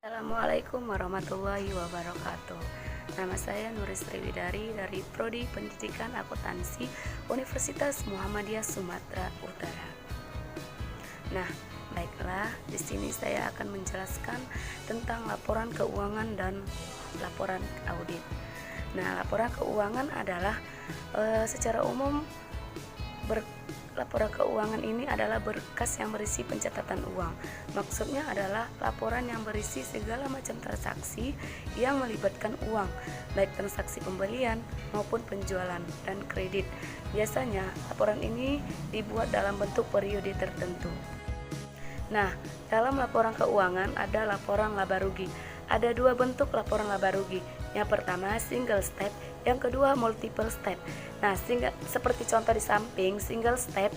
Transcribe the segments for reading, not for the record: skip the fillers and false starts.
Assalamualaikum warahmatullahi wabarakatuh. Nama saya Nuris Sriwidari dari Prodi Pendidikan Akuntansi Universitas Muhammadiyah Sumatera Utara. Nah, baiklah, di sini saya akan menjelaskan tentang laporan keuangan dan laporan audit. Nah, laporan keuangan adalah secara umum laporan keuangan ini adalah berkas yang berisi pencatatan uang. Maksudnya adalah laporan yang berisi segala macam transaksi yang melibatkan uang, baik transaksi pembelian maupun penjualan dan kredit. Biasanya laporan ini dibuat dalam bentuk periode tertentu. Nah, dalam laporan keuangan ada laporan laba rugi. Ada dua bentuk laporan laba rugi. Yang pertama single step, yang kedua multiple step. Nah, seperti contoh di samping, single step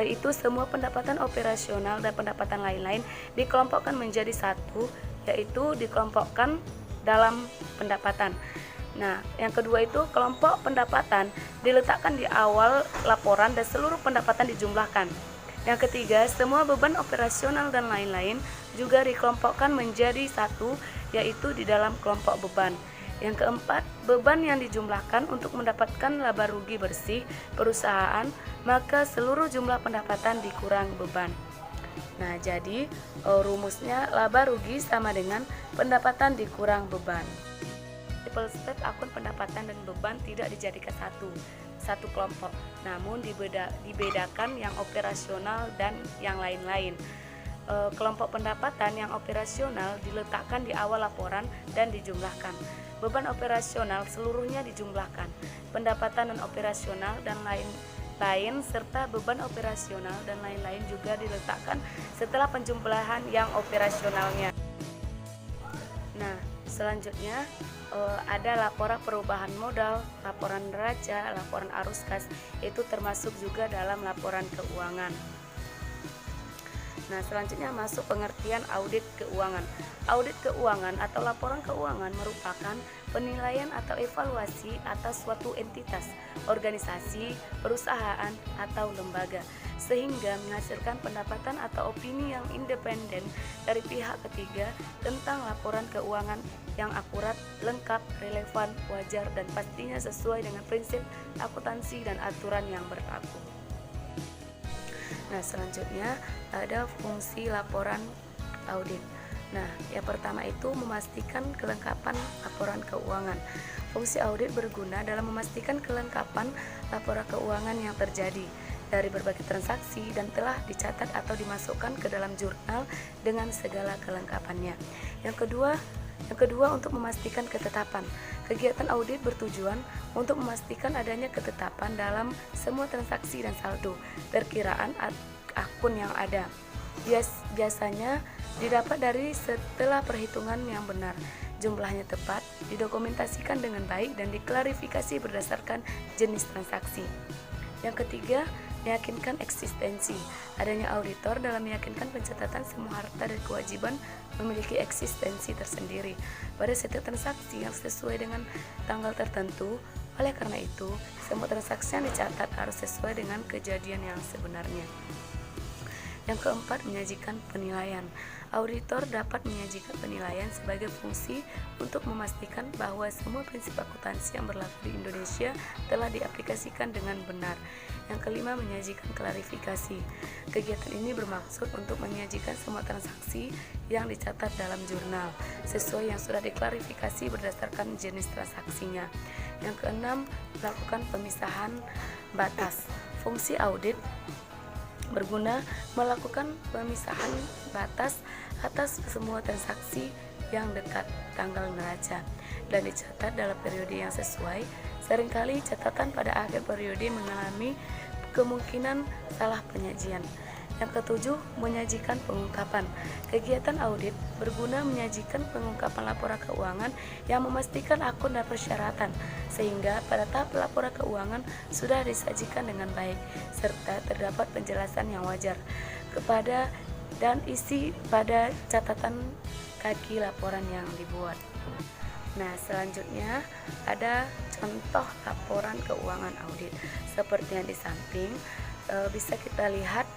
itu semua pendapatan operasional dan pendapatan lain-lain dikelompokkan menjadi satu, yaitu dikelompokkan dalam pendapatan. Nah, yang kedua itu kelompok pendapatan diletakkan di awal laporan dan seluruh pendapatan dijumlahkan. Yang ketiga, semua beban operasional dan lain-lain juga dikelompokkan menjadi satu, yaitu di dalam kelompok beban. Yang keempat, beban yang dijumlahkan untuk mendapatkan laba rugi bersih perusahaan, maka seluruh jumlah pendapatan dikurang beban. Nah, jadi rumusnya laba rugi sama dengan pendapatan dikurang beban. Multiple step akun pendapatan dan beban tidak dijadikan satu kelompok, namun dibedakan yang operasional dan yang lain-lain. Kelompok pendapatan yang operasional diletakkan di awal laporan dan dijumlahkan. Beban operasional seluruhnya dijumlahkan. Pendapatan non operasional dan lain-lain serta beban operasional dan lain-lain juga diletakkan setelah penjumlahan yang operasionalnya. Nah, selanjutnya ada laporan perubahan modal, laporan neraca, laporan arus kas, itu termasuk juga dalam laporan keuangan. Nah, selanjutnya masuk pengertian audit keuangan. Audit keuangan atau laporan keuangan merupakan penilaian atau evaluasi atas suatu entitas, organisasi, perusahaan, atau lembaga, sehingga menghasilkan pendapatan atau opini yang independen dari pihak ketiga tentang laporan keuangan yang akurat, lengkap, relevan, wajar, dan pastinya sesuai dengan prinsip akuntansi dan aturan yang berlaku. Nah, selanjutnya ada fungsi laporan audit. Nah, yang pertama itu memastikan kelengkapan laporan keuangan. Fungsi audit berguna dalam memastikan kelengkapan laporan keuangan yang terjadi dari berbagai transaksi dan telah dicatat atau dimasukkan ke dalam jurnal dengan segala kelengkapannya. Yang kedua untuk memastikan ketetapan. Kegiatan audit bertujuan untuk memastikan adanya ketetapan dalam semua transaksi dan saldo perkiraan akun yang ada. Biasanya didapat dari setelah perhitungan yang benar, jumlahnya tepat, didokumentasikan dengan baik dan diklarifikasi berdasarkan jenis transaksi. Yang ketiga, meyakinkan eksistensi. Adanya auditor dalam meyakinkan pencatatan semua harta dan kewajiban memiliki eksistensi tersendiri pada setiap transaksi yang sesuai dengan tanggal tertentu. Oleh karena itu, semua transaksi yang dicatat harus sesuai dengan kejadian yang sebenarnya. Yang keempat, menyajikan penilaian. Auditor dapat menyajikan penilaian sebagai fungsi untuk memastikan bahwa semua prinsip akuntansi yang berlaku di Indonesia telah diaplikasikan dengan benar. Yang kelima, menyajikan klarifikasi. Kegiatan ini bermaksud untuk menyajikan semua transaksi yang dicatat dalam jurnal sesuai yang sudah diklarifikasi berdasarkan jenis transaksinya. Yang keenam, melakukan pemisahan batas. Fungsi audit berguna melakukan pemisahan batas atas semua transaksi yang dekat tanggal neraca dan dicatat dalam periode yang sesuai. Seringkali catatan pada akhir periode mengalami kemungkinan salah penyajian. Yang ketujuh, menyajikan pengungkapan. Kegiatan audit berguna menyajikan pengungkapan laporan keuangan yang memastikan akun dan persyaratan, sehingga pada tahap laporan keuangan sudah disajikan dengan baik, serta terdapat penjelasan yang wajar kepada dan isi pada catatan kaki laporan yang dibuat. Nah, selanjutnya ada contoh laporan keuangan audit. Seperti yang di samping bisa kita lihat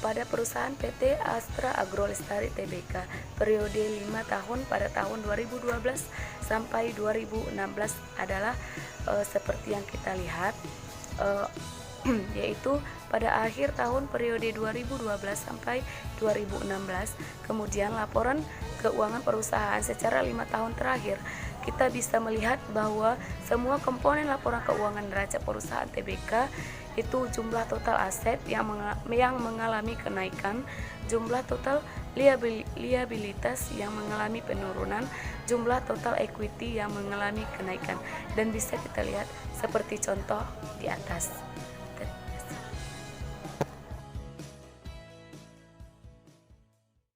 pada perusahaan PT Astra Agrolestari Tbk periode 5 tahun pada tahun 2012 sampai 2016 adalah seperti yang kita lihat, yaitu pada akhir tahun periode 2012 sampai 2016. Kemudian laporan keuangan perusahaan secara 5 tahun terakhir, kita bisa melihat bahwa semua komponen laporan keuangan neraca perusahaan Tbk itu jumlah total aset yang mengalami kenaikan, jumlah total liabilitas yang mengalami penurunan, jumlah total equity yang mengalami kenaikan, dan bisa kita lihat seperti contoh di atas.